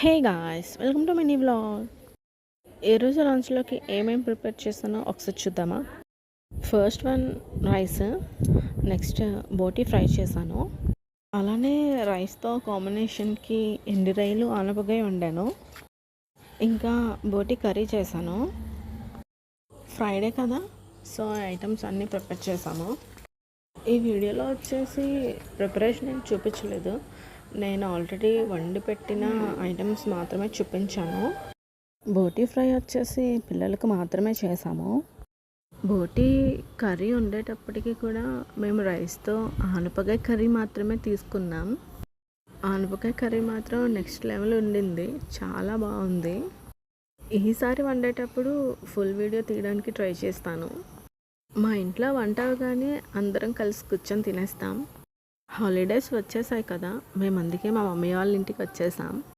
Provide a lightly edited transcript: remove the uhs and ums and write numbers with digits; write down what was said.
Hey guys, welcome to mini vlog. ఈరోజు లంచ్లోకి ఏమేమి ప్రిపేర్ చేస్తానో ఒకసారి చూద్దామా. ఫస్ట్ వన్ రైస్, నెక్స్ట్ బోటీ ఫ్రై చేశాను. అలానే రైస్తో కాంబినేషన్కి ఎండి రొయ్యలు ఆనపకాయ వండాను. ఇంకా బోటీ కర్రీ చేశాను. ఫ్రైడే కదా, సో ఐటమ్స్ అన్నీ ప్రిపేర్ చేశాను. ఈ వీడియోలో వచ్చేసి ప్రిపరేషన్ ఏం చూపించలేదు, నేను ఆల్రెడీ వండి పెట్టిన ఐటమ్స్ మాత్రమే చూపించాను. బోటీ ఫ్రై వచ్చేసి పిల్లలకు మాత్రమే చేసాము. బోటీ కర్రీ ఉండేటప్పటికీ కూడా మేము రైస్తో ఆనపకాయ కర్రీ మాత్రమే తీసుకున్నాం. ఆనపకాయ కర్రీ మాత్రం నెక్స్ట్ లెవెల్ ఉండింది, చాలా బాగుంది. ఈసారి వండేటప్పుడు ఫుల్ వీడియో తీయడానికి ట్రై చేస్తాను. మా ఇంట్లో వంట అవగానే అందరం కలిసి కూర్చొని తినేస్తాం. హాలిడేస్ వచ్చేసాయి కదా, మేము అందుకే మా మమ్మీ వాళ్ళ ఇంటికి వచ్చేసాం.